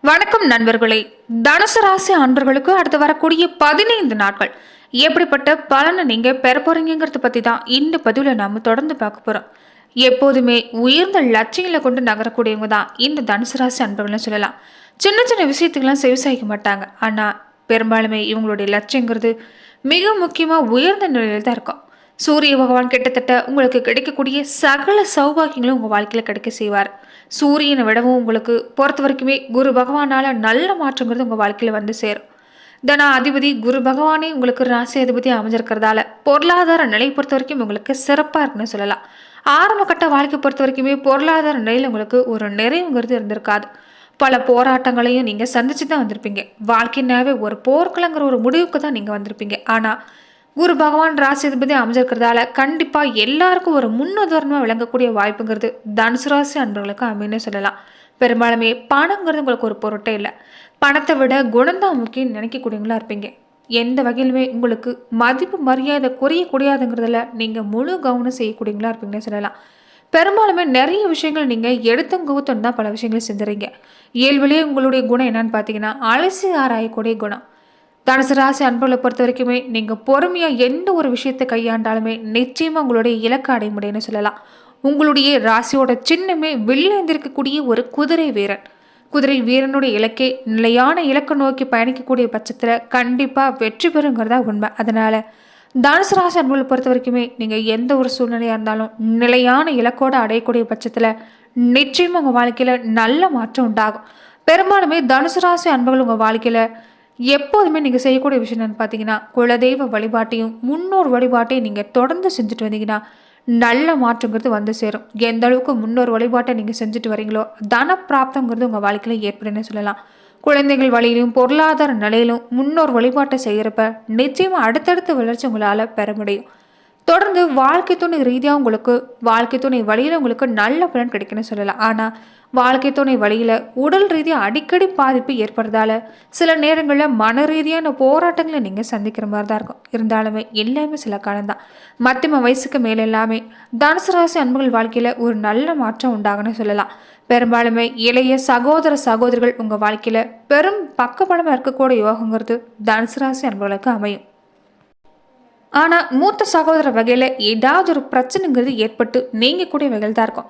வணக்கம் நண்பர்களே. தனுசு ராசி அன்பர்களுக்கு அடுத்து வரக்கூடிய 15 நாட்கள் எப்படிப்பட்ட பலனை நீங்க பெற போறீங்கிறத பத்தி தான் இந்த பதிவுல நாம தொடர்ந்து பார்க்க போறோம். எப்போதுமே உயர்ந்த லட்சியங்களை கொண்டு நகரக்கூடியவங்க தான் இந்த தனுசு ராசி அன்பர்கள்னு சொல்லலாம். சின்ன சின்ன விஷயத்துக்கெல்லாம் செவிசாய்க்க மாட்டாங்க. ஆனா பெரும்பாலுமே இவங்களுடைய லட்சியங்கிறது மிக முக்கியமா உயர்ந்த நிலையில தான் இருக்கும். சூரிய பகவான் கிட்டத்தட்ட உங்களுக்கு கிடைக்கக்கூடிய சகல சௌபாகியங்களும் உங்கள் வாழ்க்கையில் கிடைக்க செய்வார். சூரியனை விடவும் உங்களுக்கு பொறுத்த வரைக்குமே குரு பகவானால் நல்ல மாற்றங்கிறது உங்கள் வாழ்க்கையில் வந்து சேரும். தன அதிபதி குரு பகவானே உங்களுக்கு ராசி அதிபதி அமைஞ்சிருக்கிறதால பொருளாதார நிலை பொறுத்த வரைக்கும் உங்களுக்கு சிறப்பாக இருக்குன்னு சொல்லலாம். ஆரம்ப கட்ட வாழ்க்கை பொறுத்த வரைக்குமே பொருளாதார நிலையில் உங்களுக்கு ஒரு நிறைவுங்கிறது இருந்திருக்காது. பல போராட்டங்களையும் நீங்கள் சந்திச்சு தான் வந்திருப்பீங்க. வாழ்க்கைனாவே ஒரு போர்க்களங்கிற ஒரு முடிவுக்கு தான் நீங்கள் வந்திருப்பீங்க. ஆனால் குரு பகவான் ராசி அதிபதி அமைஞ்சிருக்கிறதால கண்டிப்பாக எல்லாருக்கும் ஒரு முன்னுதாரணமாக விளங்கக்கூடிய வாய்ப்புங்கிறது தனுசு ராசி அன்பர்களுக்கு அமைன்னு சொல்லலாம். பெரும்பாலுமே பணங்கிறது உங்களுக்கு ஒரு பொருட்டே இல்லை. பணத்தை விட குணம்தான் முக்கியம் நினைக்கக்கூடியவங்களா இருப்பீங்க. எந்த வகையிலுமே உங்களுக்கு மதிப்பு மரியாதை குறையக்கூடாதுங்கிறதுல நீங்கள் முழு கவனம் செய்யக்கூடியவங்களா இருப்பீங்கன்னு சொல்லலாம். பெரும்பாலுமே நிறைய விஷயங்கள் நீங்கள் எடுத்தும் கவுத்தம் தான் பல விஷயங்களை செஞ்சுறீங்க. இயல்பிலேயே உங்களுடைய குணம் என்னன்னு பார்த்தீங்கன்னா அலசி ஆராயக்கூடிய குணம். தனுசு ராசி அன்புகளை பொறுத்த வரைக்குமே நீங்கள் பொறுமையாக எந்த ஒரு விஷயத்தை கையாண்டாலுமே நிச்சயமாக உங்களுடைய இலக்கு அடைய முடியும்னு சொல்லலாம். உங்களுடைய ராசியோட சின்னமே வெளியேந்திருக்கக்கூடிய ஒரு குதிரை வீரன். குதிரை வீரனுடைய இலக்கை நிலையான இலக்கை நோக்கி பயணிக்கக்கூடிய பட்சத்தில் கண்டிப்பாக வெற்றி பெறுங்கிறதா உண்மை. அதனால் தனுசு ராசி அன்புகளை பொறுத்த வரைக்குமே நீங்கள் எந்த ஒரு சூழ்நிலையாக இருந்தாலும் நிலையான இலக்கோடு அடையக்கூடிய பட்சத்தில் நிச்சயமாக உங்கள் வாழ்க்கையில் நல்ல மாற்றம் உண்டாகும். பெரும்பாலுமே தனுசு ராசி அன்புகள் உங்கள் வாழ்க்கையில் எப்போதுமே நீங்கள் செய்யக்கூடிய விஷயம் என்னன்னு பார்த்தீங்கன்னா குலதெய்வ வழிபாட்டையும் முன்னோர் வழிபாட்டையும் நீங்கள் தொடர்ந்து செஞ்சுட்டு வந்தீங்கன்னா நல்ல மாற்றங்கிறது வந்து சேரும். எந்த அளவுக்கு முன்னோர் வழிபாட்டை நீங்கள் செஞ்சுட்டு வரீங்களோ தன பிராப்தங்கிறது உங்கள் வாழ்க்கையில் ஏற்படுன்னு சொல்லலாம். குழந்தைகள் வழியிலும் பொருளாதார நிலையிலும் முன்னோர் வழிபாட்டை செய்கிறப்ப நிச்சயமாக அடுத்தடுத்த வளர்ச்சி உங்களால் பெற முடியும். தொடர்ந்து வாழ்க்கை துணை ரீதியாக உங்களுக்கு வாழ்க்கை துணை வழியில் உங்களுக்கு நல்ல பலன் கிடைக்குன்னு சொல்லலாம். ஆனால் வாழ்க்கை துணை வழியில் உடல் ரீதியாக அடிக்கடி பாதிப்பு ஏற்படுறதால சில நேரங்களில் மன ரீதியான போராட்டங்களை நீங்கள் சந்திக்கிற மாதிரி தான் இருக்கும். இருந்தாலுமே எல்லாமே சில காலம்தான். மத்தியம வயசுக்கு மேலே எல்லாமே தனுசு ராசி அன்புகள் வாழ்க்கையில் ஒரு நல்ல மாற்றம் உண்டாகுன்னு சொல்லலாம். பெரும்பாலுமே இளைய சகோதர சகோதரிகள் உங்கள் வாழ்க்கையில் பெரும் பக்கபலமாக இருக்கக்கூடிய யோகங்கிறது தனுசு ராசி அன்புகளுக்கு அமையும். ஆனால் மூத்த சகோதர வகையில் ஏதாவது ஒரு பிரச்சனைங்கிறது ஏற்பட்டு நீங்கள் கூட வகையில் தான் இருக்கும்.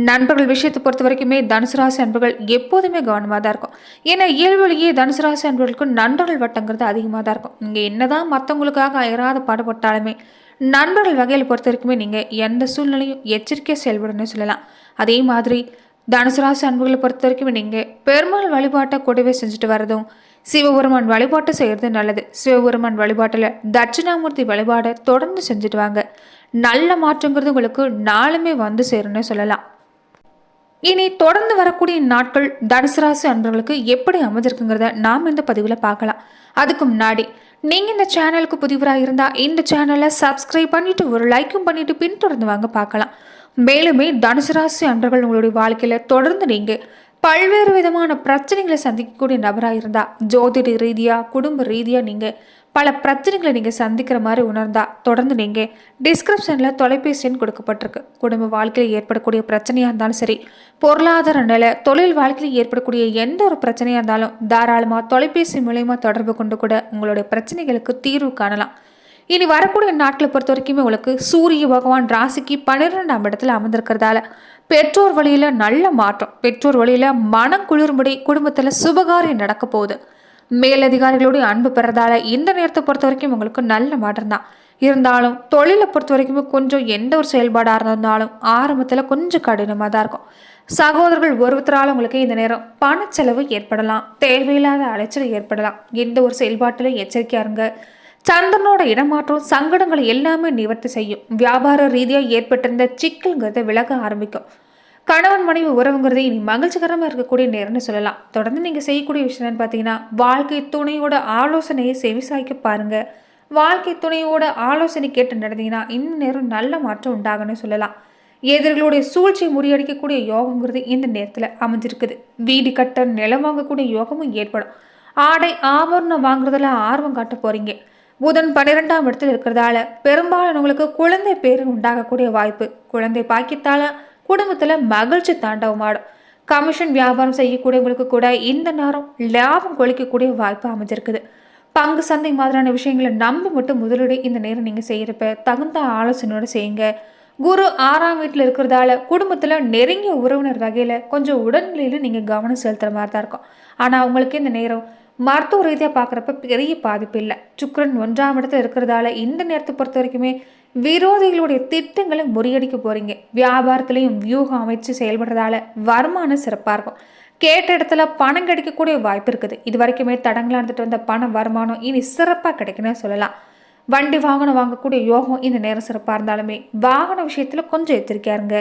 நண்பர்கள் விஷயத்தை பொறுத்த வரைக்குமே தனுசு ராசி அன்பர்கள் எப்போதுமே கவனமாக தான் இருக்கும். ஏன்னா இயல்புலேயே தனுசு ராசி அன்பர்களுக்கு நண்பர்கள் வட்டங்கிறது அதிகமாக தான் இருக்கும். நீங்கள் என்னதான் மற்றவங்களுக்காக அயராத பாடுபட்டாலுமே நண்பர்கள் வகையில் பொறுத்த வரைக்குமே நீங்கள் எந்த சூழ்நிலையும் எச்சரிக்கையாக செயல்படணும்னு சொல்லலாம். அதே மாதிரி தனுசு ராசி அன்புகளை பொறுத்த வரைக்கும் நீங்கள் பெருமாள் வழிபாட்டை கூடவே செஞ்சுட்டு வரதும் சிவபெருமான் வழிபாட்டை செய்கிறது நல்லது. சிவபெருமான் வழிபாட்டில் தட்சிணாமூர்த்தி வழிபாடை தொடர்ந்து செஞ்சுட்டு வாங்க. நல்ல மாற்றங்கிறது உங்களுக்கு நாளுமே வந்து சேரும்னு சொல்லலாம். இனி தொடர்ந்து வரக்கூடிய நாட்கள் தனுசு ராசி அன்பர்களுக்கு எப்படி அமைஞ்சிருக்குங்கிறத நாம் இந்த பதிவில் பார்க்கலாம். அதுக்கு முன்னாடி நீங்கள் இந்த சேனலுக்கு புதிவராக இருந்தால் இந்த சேனலை சப்ஸ்கிரைப் பண்ணிவிட்டு ஒரு லைக்கும் பண்ணிவிட்டு பின்தொடர்ந்து வாங்க பார்க்கலாம். மேலுமே தனுசு ராசி அன்பர்கள் உங்களுடைய வாழ்க்கையில் தொடர்ந்து நீங்கள் பல்வேறு விதமான பிரச்சனைகளை சந்திக்கக்கூடிய நபராக இருந்தால் ஜோதிட ரீதியாக குடும்ப ரீதியாக நீங்கள் பல பிரச்சனைகளை நீங்கள் சந்திக்கிற மாதிரி உணர்ந்தால் தொடர்ந்து நீங்கள் டிஸ்கிரிப்ஷனில் தொலைபேசி எண் கொடுக்கப்பட்டிருக்கு. குடும்ப வாழ்க்கையில் ஏற்படக்கூடிய பிரச்சனையாக இருந்தாலும் சரி, பொருளாதார நிலை தொழில் வாழ்க்கையில் ஏற்படக்கூடிய எந்த ஒரு பிரச்சனையாக இருந்தாலும் தாராளமாக தொலைபேசி மூலயமா தொடர்பு கொண்டு கூட உங்களுடைய பிரச்சனைகளுக்கு தீர்வு காணலாம். இனி வரக்கூடிய நாட்களை பொறுத்த வரைக்குமே உங்களுக்கு சூரிய பகவான் ராசிக்கு 12ஆம் இடத்துல அமர்ந்திருக்கிறதால பெற்றோர் வழியில் நல்ல மாற்றம், பெற்றோர் வழியில் மனம் குளிர்படி குடும்பத்தில் சுபகாரியம் நடக்க போகுது. மேலதிகாரிகளுடைய அன்பு பெறதால இந்த நேரத்தை பொறுத்த வரைக்கும் உங்களுக்கு நல்ல மாற்றம் தான். இருந்தாலும் தொழிலை பொறுத்த வரைக்குமே கொஞ்சம் எந்த ஒரு செயல்பாடாக இருந்தாலும் ஆரம்பத்தில் கொஞ்சம் கடினமாக தான் இருக்கும். சகோதரர்கள் ஒருத்தரால் உங்களுக்கு இந்த நேரம் பணச்செலவு ஏற்படலாம், தேவையில்லாத அலைச்சல் ஏற்படலாம். எந்த ஒரு செயல்பாட்டிலும் எச்சரிக்கையாக இருங்க. சந்திரனோட இடமாற்றம் சங்கடங்களை எல்லாமே நிவர்த்தி செய்யும். வியாபார ரீதியாக ஏற்பட்டிருந்த சிக்கல்ங்கிறத விலக ஆரம்பிக்கும். கணவன் மனைவி உறவுங்கிறது இனி மகிழ்ச்சிகரமாக இருக்கக்கூடிய நேரம்னு சொல்லலாம். தொடர்ந்து நீங்கள் செய்யக்கூடிய விஷயம் என்னன்னு பார்த்தீங்கன்னா வாழ்க்கை துணையோட ஆலோசனையை செவிசாய்க்க பாருங்க. வாழ்க்கை துணையோட ஆலோசனை கேட்டு நடந்தீங்கன்னா இந்த நேரம் நல்ல மாற்றம் உண்டாகுன்னு சொல்லலாம். எதிர்களுடைய சூழ்ச்சியை முறியடிக்கக்கூடிய யோகங்கிறது இந்த நேரத்தில் அமைஞ்சிருக்குது. வீடு கட்ட நிலம் வாங்கக்கூடிய யோகமும் ஏற்படும். ஆடை ஆபரணம் வாங்குறதுல ஆர்வம் காட்ட போறீங்க. புதன் 12ஆம் இடத்தில் இருக்கிறதால பெரும்பாலானவங்களுக்கு குழந்தை பேரு உண்டாகக்கூடிய வாய்ப்பு. குழந்தை பாக்கியத்தால குடும்பத்தில் மகிழ்ச்சி தாண்டவமாடும். கமிஷன் வியாபாரம் செய்யக்கூடியவங்களுக்கு கூட இந்த நேரம் லாபம் கொளிக்கக்கூடிய வாய்ப்பு அமைஞ்சிருக்குது. பங்கு சந்தை மாதிரியான விஷயங்களை நம்பி மட்டும் முதலீடு இந்த நேரம் நீங்கள் செய்கிறப்ப தகுந்த ஆலோசனையோடு செய்யுங்க. குரு 6ஆம் வீட்டில் இருக்கிறதால குடும்பத்தில் நெருங்கிய உறவினர் வகையில் கொஞ்சம் உடல்நிலையில் நீங்கள் கவனம் செலுத்துகிற மாதிரி தான் இருக்கும். ஆனால் உங்களுக்கு இந்த நேரம் மருத்துவ ரீதியாக பார்க்குறப்ப பெரிய பாதிப்பு இல்லை. சுக்கிரன் 1ஆம் இடத்துல இருக்கிறதால இந்த நேரத்தை பொறுத்த வரைக்குமே விரோதிகளுடைய திட்டங்களை முறியடிக்க போகிறீங்க. வியாபாரத்துலேயும் வியூகம் அமைச்சு செயல்படுறதால வருமானம் சிறப்பாக இருக்கும். கேட்ட இடத்துல பணம் கிடைக்கக்கூடிய வாய்ப்பு இருக்குது. இது வரைக்குமே தடங்களாக இருந்துட்டு வந்த பண வருமானம் இனி சிறப்பாக கிடைக்குன்னு சொல்லலாம். வண்டி வாகனம் வாங்கக்கூடிய யோகம் இந்த நேரம் சிறப்பாக இருந்தாலுமே வாகன விஷயத்தில் கொஞ்சம் எச்சரிக்கையா இருங்க.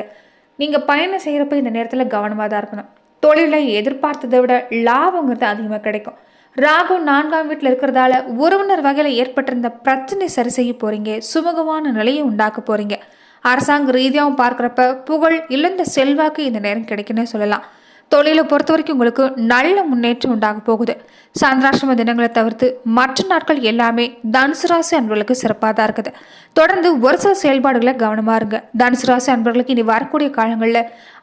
நீங்கள் பயணம் செய்கிறப்ப இந்த நேரத்தில் கவனமாக தான் இருக்கணும். தொழிலை எதிர்பார்த்ததை விட லாபங்கிறது அதிகமாக கிடைக்கும். ராகு 4ஆம் வீட்டில் இருக்கிறதால உறவினர் வகையில் ஏற்பட்டிருந்த பிரச்சனை சரி செய்ய போறீங்க. சுமூகமான நிலையை உண்டாக்க போறீங்க. அரசாங்க ரீதியாகவும் பார்க்குறப்ப புகழ் இழந்த செல்வாக்கு இந்த நேரம் கிடைக்குன்னு சொல்லலாம். தொழிலை பொறுத்த வரைக்கும் உங்களுக்கு நல்ல முன்னேற்றம் உண்டாக போகுது. சந்திராஷ்டம தினங்களை தவிர்த்து மற்ற நாட்கள் எல்லாமே தனுசு ராசி அன்பர்களுக்கு சிறப்பாக தான் இருக்குது. தொடர்ந்து ஒரு சில செயல்பாடுகளை கவனமாக இருங்க. தனுசு ராசி அன்பர்களுக்கு இனி வரக்கூடிய காலங்களில்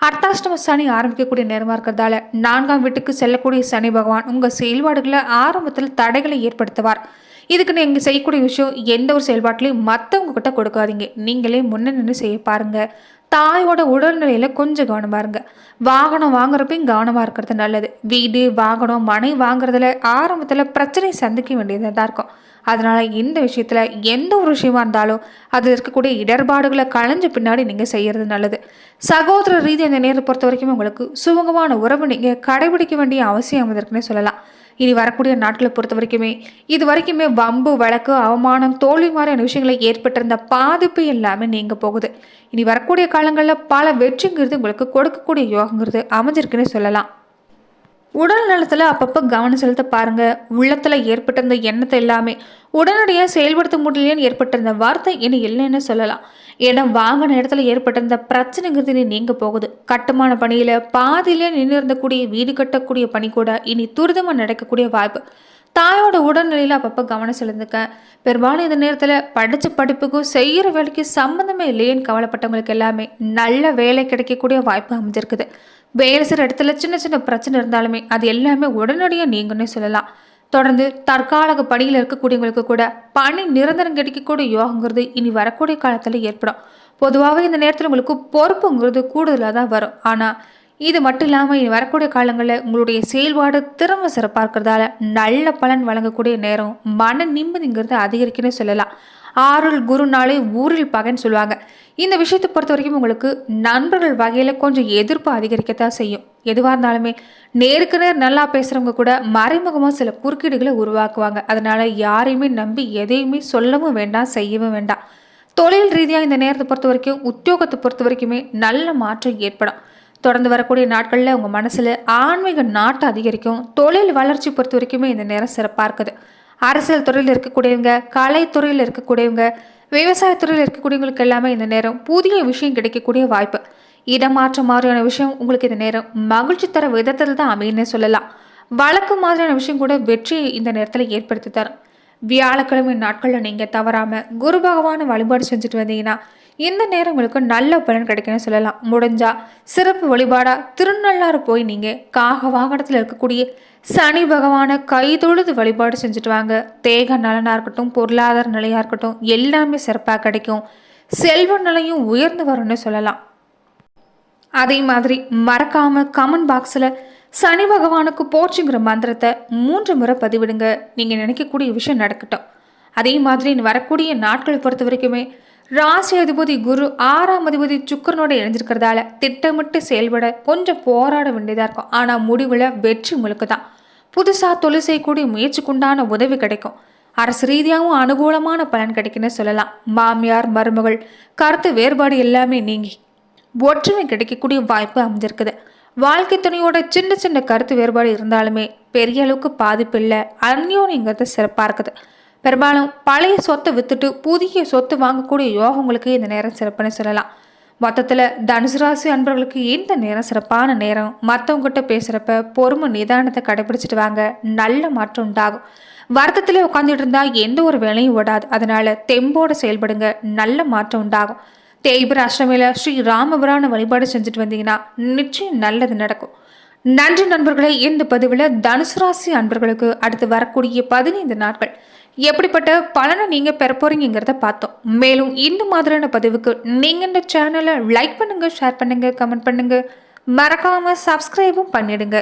அர்த்தாஷ்டம சனி ஆரம்பிக்கக்கூடிய நேரமாக இருக்கிறதால 4ஆம் வீட்டுக்கு செல்லக்கூடிய சனி பகவான் உங்கள் செயல்பாடுகளை ஆரம்பத்தில் தடைகளை ஏற்படுத்துவார். இதுக்கு நீங்கள் செய்யக்கூடிய விஷயம் எந்த ஒரு செயல்பாட்டிலையும் மற்றவங்க கிட்ட கொடுக்காதீங்க. நீங்களே முன்ன நின்று செய்ய பாருங்க. தாயோட உடல்நிலையில் கொஞ்சம் கவனமாக இருங்க. வாகனம் வாங்குறப்பையும் கவனமாக இருக்கிறது நல்லது. வீடு வாகனம் மனை வாங்குறதுல ஆரம்பத்தில் பிரச்சனை சந்திக்க வேண்டியதாக தான் இருக்கும். அதனால் இந்த விஷயத்தில் எந்த ஒரு விஷயமா இருந்தாலும் அதில் இருக்கக்கூடிய இடர்பாடுகளை களைஞ்ச பின்னாடி நீங்கள் செய்கிறது நல்லது. சகோதர ரீதி அந்த நேரத்தை பொறுத்த வரைக்கும் உங்களுக்கு சுமூகமான உறவு நீங்கள் கடைபிடிக்க வேண்டிய அவசியம் அமைந்திருக்குன்னு சொல்லலாம். இனி வரக்கூடிய நாட்களை பொறுத்த வரைக்குமே இது வரைக்குமே வம்பு வழக்கு அவமானம் தோல்வி மாதிரியான விஷயங்களை ஏற்பட்டிருந்த பாதிப்பு எல்லாமே நீங்க போகுது. இனி வரக்கூடிய காலங்களில் பல வெற்றிங்கிறது உங்களுக்கு கொடுக்கக்கூடிய யோகங்கிறது அமைஞ்சிருக்குன்னு சொல்லலாம். உடல் நலத்தில் அப்பப்போ கவனம் செலுத்த பாருங்க. உள்ளத்தில் ஏற்பட்டிருந்த எண்ணத்தை எல்லாமே உடனடியாக செயல்படுத்த முடியலன்னு ஏற்பட்டிருந்த வார்த்தை இனி இல்லைன்னு சொல்லலாம். இடம் வாங்கின இடத்துல ஏற்பட்டிருந்த பிரச்சனைங்கிறது இனி நீங்க போகுது. கட்டுமான பணியில் பாதியிலே நின்று இருந்தக்கூடிய வீடு கட்டக்கூடிய பணி கூட இனி துரிதமாக நடக்கக்கூடிய வாய்ப்பு. தாயோட உடல்நிலையில் அப்பப்போ கவனம் செலுத்துக்க. பெரும்பாலும் இந்த நேரத்தில் படித்த படிப்புக்கும் செய்கிற வேலைக்கு சம்மந்தமே இல்லையேன்னு கவலைப்பட்டவங்களுக்கு எல்லாமே நல்ல வேலை கிடைக்கக்கூடிய வாய்ப்பு அமைஞ்சிருக்குது. வேலை செய்கிற இடத்துல சின்ன சின்ன பிரச்சனை இருந்தாலுமே அது எல்லாமே உடனடியாக நீங்கன்னே சொல்லலாம். தொடர்ந்து தற்காலிக பணியில் இருக்கக்கூடியவங்களுக்கு கூட பணி நிரந்தரம் கிடைக்கக்கூடிய யோகங்கிறது இனி வரக்கூடிய காலத்தில் ஏற்படும். பொதுவாகவே இந்த நேரத்தில் உங்களுக்கு பொறுப்புங்கிறது கூடுதலாக தான் வரும். ஆனால் இது மட்டும் இல்லாமல் இனி வரக்கூடிய காலங்களில் உங்களுடைய செயல்பாடு திறமை சிறப்பாக இருக்கிறதால நல்ல பலன் வழங்கக்கூடிய நேரம் மன நிம்மதிங்கிறது அதிகரிக்குன்னு சொல்லலாம். ஆறுள் குருநாளே ஊரில் பகைன்னு சொல்லுவாங்க. இந்த விஷயத்தை பொறுத்த வரைக்கும் உங்களுக்கு நண்பர்கள் வகையில் கொஞ்சம் எதிர்ப்பு அதிகரிக்கத்தான் செய்யும். எதுவாக இருந்தாலுமே நேருக்கு நேர் நல்லா பேசுகிறவங்க கூட மறைமுகமாக சில குறுக்கீடுகளை உருவாக்குவாங்க. அதனால யாரையுமே நம்பி எதையுமே சொல்லவும் வேண்டாம், செய்யவும் வேண்டாம். தொழில் ரீதியாக இந்த நேரத்தை பொறுத்த வரைக்கும் உத்தியோகத்தை பொறுத்த வரைக்குமே நல்ல மாற்றம் ஏற்படும். தொடர்ந்து வரக்கூடிய நாட்களில் உங்கள் மனசில் ஆன்மீக நாட்டம் அதிகரிக்கும். தொழில் வளர்ச்சி பொறுத்த வரைக்குமே இந்த நேரம் சிறப்பாக இருக்குது. அரசியல் துறையில் இருக்கக்கூடியவங்க, கலைத்துறையில் இருக்கக்கூடியவங்க, விவசாயத்துறையில் இருக்கக்கூடியவங்களுக்கு எல்லாமே இந்த நேரம் புதிய விஷயம் கிடைக்கக்கூடிய வாய்ப்பு. இடமாற்றம் மாதிரியான விஷயம் உங்களுக்கு இந்த நேரம் மகிழ்ச்சி தர விதத்தில் தான் அமையுன்னு சொல்லலாம். வழக்கு மாதிரியான விஷயம் கூட வெற்றியை இந்த நேரத்தில் ஏற்படுத்தி தரும். வியாழக்கிழமை நாட்களில் நீங்கள் தவறாமல் குரு பகவானை வழிபாடு செஞ்சுட்டு வந்தீங்கன்னா இந்த நேரம் உங்களுக்கு நல்ல பலன் கிடைக்குன்னு சொல்லலாம். முடிஞ்சா சிறப்பு வழிபாடா திருநள்ளாறு போய் நீங்கள் காக வாகனத்தில் இருக்கக்கூடிய சனி பகவானை கை தொழுது வழிபாடு செஞ்சுட்டு வாங்க. தேக நலனாக இருக்கட்டும், பொருளாதார நிலையாக இருக்கட்டும், எல்லாமே சிறப்பாக கிடைக்கும். செல்வ நிலையும் உயர்ந்து வரும்னு சொல்லலாம். அதே மாதிரி மறக்காம கமெண்ட் பாக்ஸில் சனி பகவானுக்கு போற்றுங்கிற மந்திரத்தை 3 முறை பதிவிடுங்க. நீங்கள் நினைக்கக்கூடிய விஷயம் நடக்கட்டும். அதே மாதிரி வரக்கூடிய நாட்களை பொறுத்த வரைக்குமே ராசி அதிபதி குரு 6ஆம் அதிபதி சுக்கிரனோட இணைஞ்சிருக்கிறதால திட்டமிட்டு செயல்பட கொஞ்சம் போராட வேண்டியதாக இருக்கும். ஆனால் முடிவில் வெற்றி உங்களுக்கு தான். புதுசாக தொழில் செய்யக்கூடிய முயற்சிக்குண்டான உதவி கிடைக்கும். அரசு ரீதியாகவும் அனுகூலமான பலன் கிடைக்குன்னு சொல்லலாம். மாமியார் மருமகள் கருத்து வேறுபாடு எல்லாமே நீங்கி ஒற்றுமை கிடைக்கக்கூடிய வாய்ப்பு அமைஞ்சிருக்குது. வாழ்க்கை துணையோட சின்ன சின்ன கருத்து வேறுபாடு இருந்தாலுமே பெரிய அளவுக்கு பாதிப்பு இல்லை. அந்யோன்யங்கிறது சிறப்பாக இருக்குது. பெரும்பாலும் பழைய சொத்தை வித்துட்டு புதிய சொத்து வாங்கக்கூடிய யோகங்களுக்கு இந்த நேரம் சிறப்புன்னு சொல்லலாம். மொத்தத்தில் தனுசு ராசி அன்பர்களுக்கு இந்த நேரம் சிறப்பான நேரம். மற்றவங்ககிட்ட பேசுகிறப்ப பொறுமை நிதானத்தை கடைபிடிச்சிட்டு வாங்க. நல்ல மாற்றம் உண்டாகும். வருத்தத்திலே உட்காந்துட்டு இருந்தா எந்த ஒரு வேலையும் ஓடாது. அதனால தெம்போடு செயல்படுங்க. நல்ல மாற்றம் உண்டாகும். தேய்பிர அஷ்டமியில் ஸ்ரீ ராமபுரான வழிபாடு செஞ்சுட்டு வந்தீங்கன்னா நிச்சயம் நல்லது நடக்கும். நன்றி நண்பர்களே. இந்த பதிவில் தனுசு ராசி அன்பர்களுக்கு அடுத்து வரக்கூடிய 15 நாட்கள் எப்படிப்பட்ட பலனை நீங்க பெற போறீங்கிறத பார்த்தோம். மேலும் இந்த மாதிரியான பதிவுக்கு நீங்க இந்த சேனலை லைக் பண்ணுங்க, ஷேர் பண்ணுங்க, கமெண்ட் பண்ணுங்க, மறக்காம சப்ஸ்கிரைபும் பண்ணிடுங்க.